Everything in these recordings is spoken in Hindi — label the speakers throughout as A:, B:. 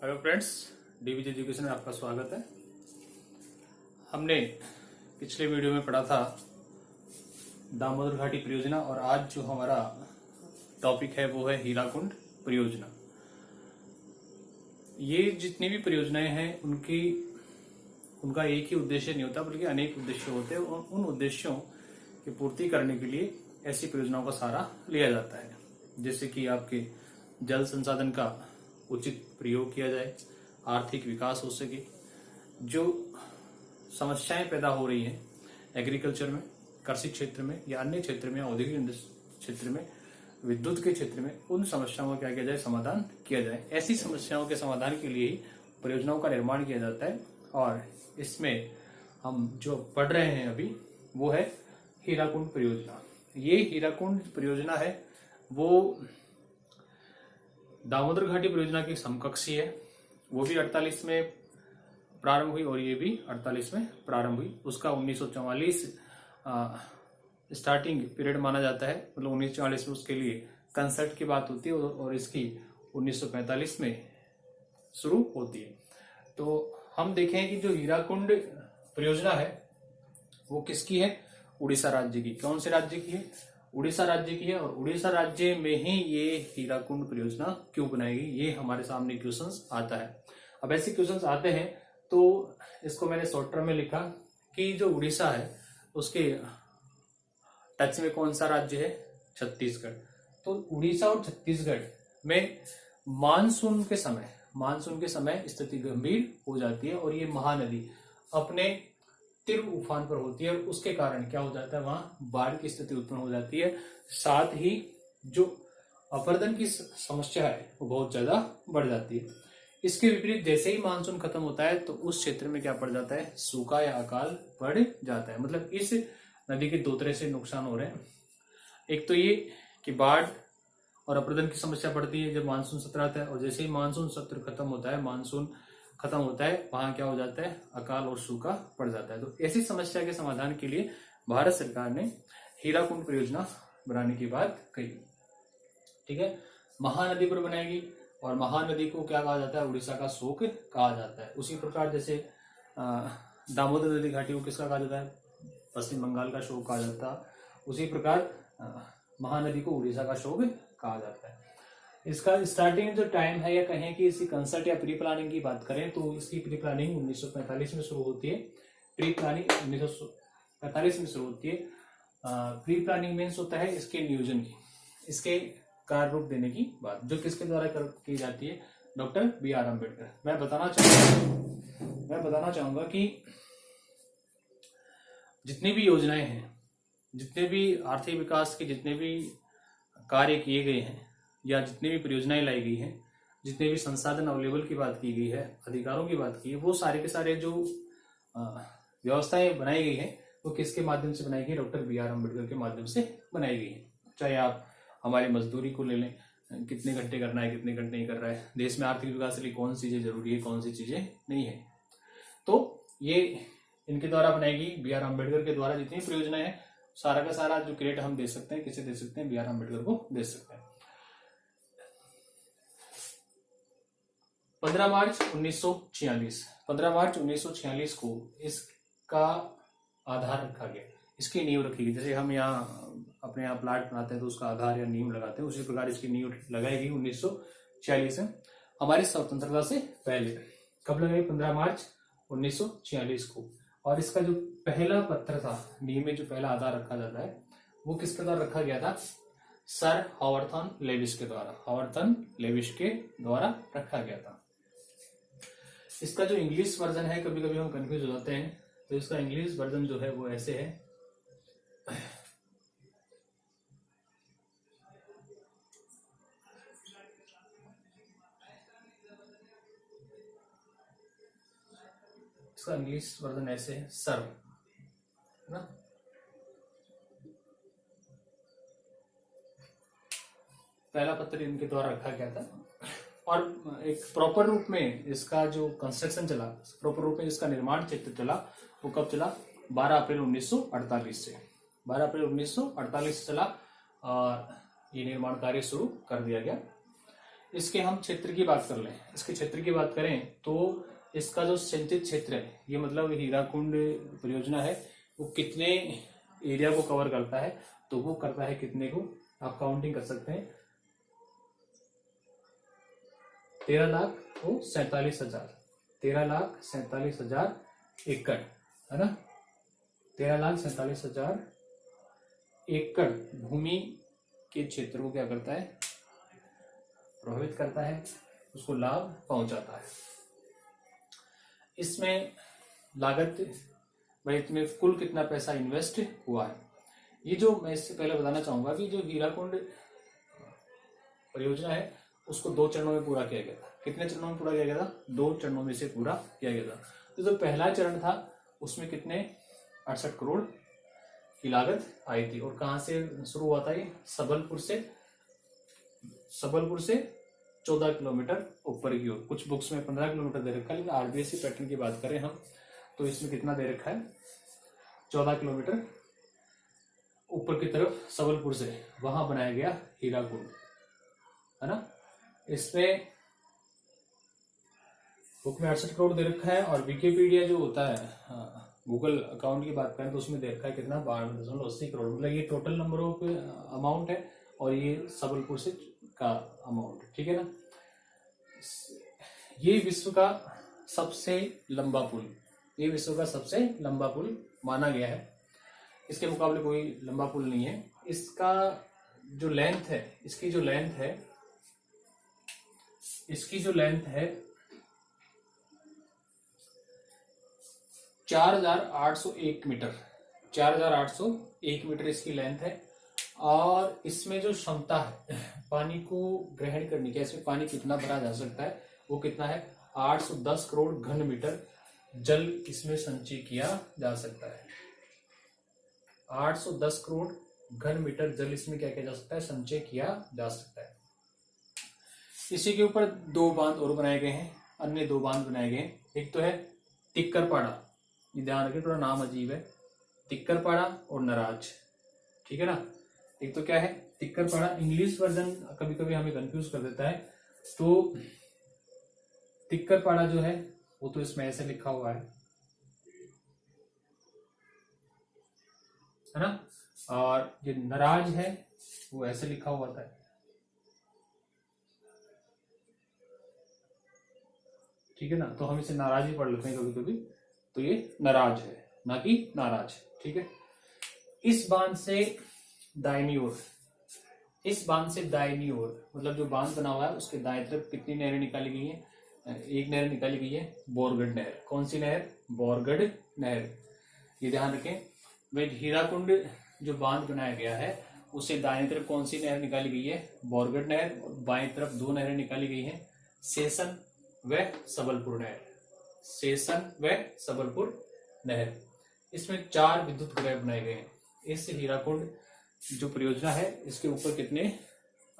A: हेलो फ्रेंड्स, डीवीजे एजुकेशन में आपका स्वागत है। हमने पिछले वीडियो में पढ़ा था दामोदर घाटी परियोजना और आज जो हमारा टॉपिक है वो है हीराकुंड परियोजना। ये जितनी भी परियोजनाएं हैं उनका एक ही उद्देश्य नहीं होता बल्कि अनेक उद्देश्य होते हैं और उन उद्देश्यों की पूर्ति करने के लिए ऐसी परियोजनाओं का सहारा लिया जाता है, जैसे कि आपके जल संसाधन का उचित प्रयोग किया जाए, आर्थिक विकास हो सके, जो समस्याएं पैदा हो रही हैं एग्रीकल्चर में, कृषि क्षेत्र में या अन्य क्षेत्र में, औद्योगिक क्षेत्र में, विद्युत के क्षेत्र में, उन समस्याओं का क्या किया जाए, समाधान किया जाए। ऐसी समस्याओं के समाधान के लिए ही परियोजनाओं का निर्माण किया जाता है और इसमें हम जो पढ़ रहे हैं अभी वो है हीराकुंड परियोजना। ये हीराकुंड परियोजना है वो दामोदर घाटी परियोजना की समकक्षी है। वो भी 48 में प्रारंभ हुई और ये भी 48 में प्रारंभ हुई। उसका 1944 स्टार्टिंग पीरियड माना जाता है, मतलब 1944 में उसके लिए कंसर्ट की बात होती है और इसकी 1945 में शुरू होती है। तो हम देखें कि जो हीराकुंड परियोजना है वो किसकी है? उड़ीसा राज्य की। कौन से राज्य की है? उड़ीसा राज्य की है। और उड़ीसा राज्य में ही ये हीराकुंड परियोजना क्यों बनाई गई, ये हमारे सामने क्वेश्चंस आता है। अब ऐसे क्वेश्चंस आते हैं तो इसको मैंने शॉर्ट टर्म में लिखा कि जो उड़ीसा है उसके टच में कौन सा राज्य है? छत्तीसगढ़। तो उड़ीसा और छत्तीसगढ़ में मानसून के समय स्थिति गंभीर हो जाती है और ये महानदी अपने तीव्र उफान पर होती है और उसके कारण क्या हो जाता है, वहां बाढ़ की स्थिति उत्पन्न हो जाती है। साथ ही जो अपर्दन की समस्या है वो बहुत ज्यादा बढ़ जाती है। इसके विपरीत जैसे ही मानसून खत्म होता है तो उस क्षेत्र में क्या पड़ जाता है? सूखा या अकाल पड़ जाता है। मतलब इस नदी के दो तरह से नुकसान हो रहे हैं। एक तो ये कि बाढ़ और अपर्दन की समस्या बढ़ती है जब मानसून सत्र आता है, और जैसे ही मानसून सत्र खत्म होता है, मानसून खत्म होता है, वहां क्या हो जाता है? अकाल और सूखा पड़ जाता है। तो ऐसी समस्या के समाधान के लिए भारत सरकार ने हीराकुंड परियोजना बनाने की बात कही। ठीक है, महानदी पर बनाएगी और महानदी को क्या कहा जाता है? उड़ीसा का शोक कहा जाता है। उसी प्रकार जैसे दामोदर नदी घाटी को किसका कहा जाता है? पश्चिम बंगाल का शोक कहा जाता है। उसी प्रकार महानदी को उड़ीसा का शोक कहा जाता है। इसका स्टार्टिंग जो टाइम है, या कहें कि इसकी कंसल्ट या प्री प्लानिंग की बात करें तो इसकी प्री प्लानिंग 1945 में शुरू होती है। प्री प्लानिंग 1945 में शुरू होती है। प्री प्लानिंग मीन्स होता है इसके नियोजन की, इसके कार्य रूप देने की बात, जो किसके द्वारा की जाती है? Doctor B R. अम्बेडकर। मैं बताना चाहूंगा कि जितनी भी योजनाएं हैं, जितने भी आर्थिक विकास के जितने भी कार्य किए गए हैं या जितनी भी परियोजनाएं लाई गई हैं, जितने भी संसाधन अवेलेबल की बात की गई है, अधिकारों की बात की है, वो सारे के सारे जो व्यवस्थाएं बनाई गई हैं वो किसके माध्यम से बनाई गई? Doctor B R. अम्बेडकर के माध्यम से बनाई गई है। चाहे आप हमारी मजदूरी को ले लें, कितने घंटे करना है, कितने घंटे नहीं कर रहा है, देश में आर्थिक विकास के लिए कौन सी चीजें जरूरी है, कौन सी चीजें नहीं है, तो ये इनके द्वारा बनाई गई। बी.आर. अम्बेडकर के द्वारा जितनी परियोजनाएं हैं, सारा का सारा जो क्रेडिट हम दे सकते हैं, किसे दे सकते हैं? बी.आर. अम्बेडकर को दे सकते हैं। 15 मार्च 1946 को इसका आधार रखा गया, इसकी नींव रखी गई। जैसे हम अपने यहाँ प्लाट बनाते हैं तो उसका आधार या नींव लगाते हैं, उसी प्रकार इसकी नींव लगाई गई 1946 में, हमारी स्वतंत्रता से पहले। कब लगाई? 15 मार्च 1946 को। और इसका जो पहला पत्र था, नींव में जो पहला आधार रखा जाता है, वो किसके द्वारा रखा गया था? सर हॉवर्टन लेविस के द्वारा रखा गया था। इसका जो इंग्लिश वर्जन है, कभी कभी हम कंफ्यूज हो जाते हैं, तो इसका इंग्लिश वर्जन जो है वो ऐसे है। इसका इंग्लिश वर्जन ऐसे है, सर, है ना। पहला पत्र इनके द्वारा रखा गया था और एक प्रॉपर रूप में इसका जो कंस्ट्रक्शन चला, प्रॉपर रूप में इसका निर्माण क्षेत्र चला, वो कब चला? 12 अप्रैल 1948 से। 12 अप्रैल 1948 से चला और ये निर्माण कार्य शुरू कर दिया गया। इसके हम क्षेत्र की बात कर लें, इसके क्षेत्र की बात करें तो इसका जो सिंचित क्षेत्र है, ये मतलब हीराकुंड परियोजना है, वो कितने एरिया को कवर करता है, तो वो करता है कितने को, आप काउंटिंग कर सकते हैं, 13,47,000, 13,47,000 एकड़, है ना। 13,47,000 एकड़ भूमि के क्षेत्र को क्या करता है, प्रभावित करता है, उसको लाभ पहुंचाता है। इसमें लागत भाई इसमें कुल कितना पैसा इन्वेस्ट हुआ है, ये जो मैं इससे पहले बताना चाहूंगा कि जो हीराकुंड परियोजना है उसको 2 चरणों में पूरा किया गया था। कितने चरणों में पूरा किया गया था, 2 चरणों में से पूरा किया गया था। तो जो पहला चरण था उसमें कितने 68 करोड़ की लागत आई थी, और कहां से शुरू हुआ था ये, सबलपुर से 14 किलोमीटर ऊपर की ओर। कुछ बुक्स में 15 किलोमीटर दे रखा है, लेकिन आरबीएससी पैटर्न की बात करें हम तो इसमें कितना दे रखा है, 14 किलोमीटर ऊपर की तरफ सबलपुर से वहां बनाया गया हीराकुंड, है ना। इसमें बुक में 68 करोड़ दे रखा है, और विकिपीडिया जो होता है, गूगल अकाउंट की बात करें तो उसमें दे रखा है कितना, 52.80 करोड़। मतलब ये टोटल नंबर ऑफ अमाउंट है, और ये सबलपुर से का अमाउंट, ठीक है ना। ये विश्व का सबसे लंबा पुल, ये विश्व का सबसे लंबा पुल माना गया है। इसके मुकाबले कोई लंबा पुल नहीं है। इसका जो लेंथ है, इसकी जो लेंथ है 4,801 मीटर, 4,801 मीटर इसकी लेंथ है। और इसमें जो क्षमता है पानी को ग्रहण करने की, इसमें पानी कितना भरा जा सकता है, वो कितना है, 810 करोड़ घन मीटर जल इसमें संचय किया जा सकता है। 810 करोड़ घन मीटर जल इसमें क्या किया जा सकता है, संचय किया जा सकता है। इसी के ऊपर 2 बांध और बनाए गए हैं, अन्य 2 बांध बनाए गए हैं। एक तो है टिक्करपाड़ा, ये ध्यान रखिए थोड़ा नाम अजीब है, टिक्करपाड़ा और नराज, ठीक है ना। एक तो क्या है टिक्करपाड़ा, इंग्लिश वर्जन कभी कभी हमें कंफ्यूज कर देता है। तो टिक्करपाड़ा जो है वो तो इसमें ऐसे लिखा हुआ है ना, और जो नराज है वो ऐसे लिखा हुआ था, ठीक है ना। तो हम इसे नाराज ही पढ़ लेते हैं कभी कभी, तो ये नराज है ना कि नाराज, ठीक है। इस बांध से दाहिनी ओर मतलब जो बांध बना हुआ है उसके दाएं तरफ कितनी नहरें निकाली गई हैं, एक नहर निकाली गई है, बोरगढ़ नहर। कौन सी नहर, बोरगढ़ नहर, ये ध्यान रखें। वे हीराकुंड जो बांध बनाया गया है उसे दाएं तरफ कौन सी नहर निकाली गई है, बोरगढ़ नहर, और बाएं तरफ 2 नहरें निकाली गई हैं, सेसन व सबलपुर नहर, सेसन व सबलपुर नहर। इसमें 4 विद्युत ग्रह बनाए गए हैं। इस हीराकुंड जो परियोजना है इसके ऊपर कितने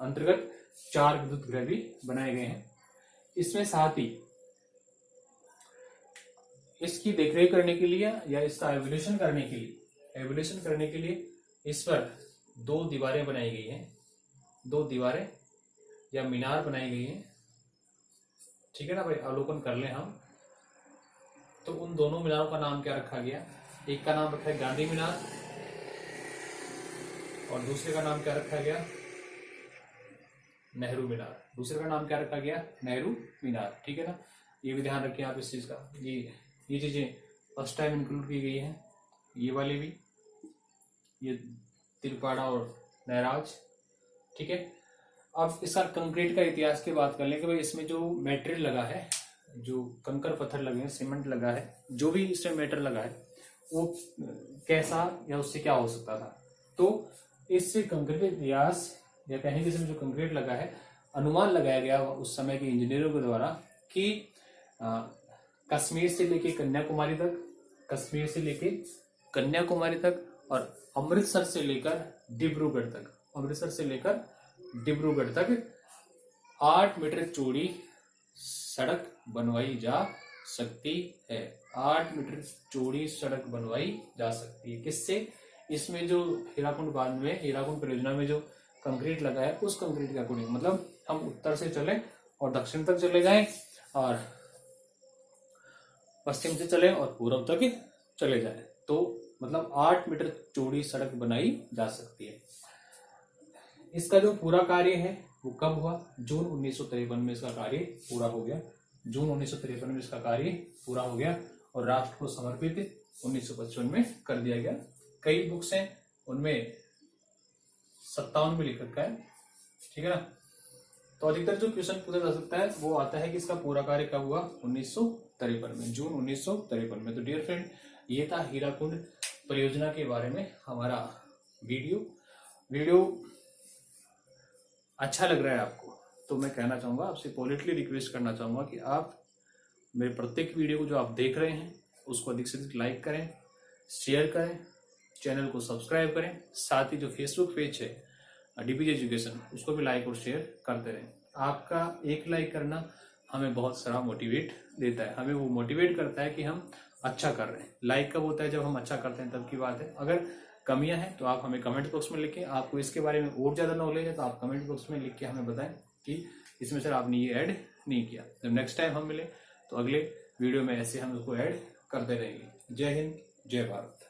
A: अंतर्गत 4 विद्युत ग्रह भी बनाए गए हैं। इसमें साथ ही इसकी देखरेख करने के लिए या इसका एवोल्यूशन करने के लिए इस पर 2 दीवारें बनाई गई हैं, 2 दीवारें या मीनार बनाई गई हैं, ठीक है ना भाई। अवलोकन कर लें हम तो उन दोनों मीनारों का नाम क्या रखा गया, एक का नाम रखा है गांधी मीनार और दूसरे का नाम क्या रखा गया, नेहरू मीनार। दूसरे का नाम क्या रखा गया, नेहरू मीनार, ठीक है ना। ये भी ध्यान रखें आप इस चीज का, ये चीजें फर्स्ट टाइम इंक्लूड की गई हैं, ये वाली भी, ये तिलपाड़ा और नहराज, ठीक है। अब इसका कंक्रीट का इतिहास की बात कर लें कि भाई इसमें जो मेटेरियल लगा है, जो कंकर पत्थर लगे हैं, सीमेंट लगा है, जो भी इसमें मेटेरियल लगा है वो कैसा या उससे क्या हो सकता था। तो इस कंक्रीट इतिहास या कहें कि इसमें जो कंक्रीट लगा है, अनुमान लगाया गया उस समय के इंजीनियरों के द्वारा कि कश्मीर से लेके कन्याकुमारी तक और अमृतसर से लेकर डिब्रूगढ़ तक 8 मीटर चौड़ी सड़क बनवाई जा सकती है। 8 मीटर चौड़ी सड़क बनवाई जा सकती है। किससे, इसमें जो हीराकुंड परियोजना में जो कंक्रीट लगा है उस कंक्रीट के अकॉर्डिंग, मतलब हम उत्तर से चले और दक्षिण तक चले जाएं और पश्चिम से चले और पूर्व तक चले जाएं, तो मतलब 8 मीटर चौड़ी सड़क बनाई जा सकती है। इसका जो पूरा कार्य है वो कब हुआ? जून 1953 में इसका कार्य पूरा हो गया। जून 1953 में इसका कार्य पूरा हो गया और राष्ट्र को समर्पित 1955 में कर दिया गया। कई बुक्स हैं उनमें 57 में लिख रखा है, ठीक है ना। तो अधिकतर जो क्वेश्चन पूछा जा सकता है वो आता है कि इसका पूरा कार्य कब हुआ? 1953 में, जून 1953 में। तो डियर फ्रेंड, ये था हीराकुंड परियोजना के बारे में हमारा वीडियो अच्छा लग रहा है आपको तो मैं कहना चाहूंगा, आपसे पोलाइटली रिक्वेस्ट करना चाहूंगा कि आप मेरे प्रत्येक वीडियो को जो आप देख रहे हैं उसको अधिक से अधिक लाइक करें, शेयर करें, चैनल को सब्सक्राइब करें, साथ ही जो फेसबुक पेज है डीपीजे एजुकेशन उसको भी लाइक और शेयर करते रहें। आपका एक लाइक करना हमें बहुत सारा मोटिवेट देता है, हमें वो मोटिवेट करता है कि हम अच्छा कर रहे हैं। लाइक कब होता है? जब हम अच्छा करते हैं तब की बात है। अगर कमियां हैं तो आप हमें कमेंट बॉक्स में लिखें। आपको इसके बारे में और ज्यादा नॉलेज है तो आप कमेंट बॉक्स में लिख के हमें बताएं कि इसमें सर आपने ये ऐड नहीं किया। जब नेक्स्ट टाइम हम मिले तो अगले वीडियो में ऐसे हम उसको ऐड करते रहेंगे। जय हिंद, जय भारत।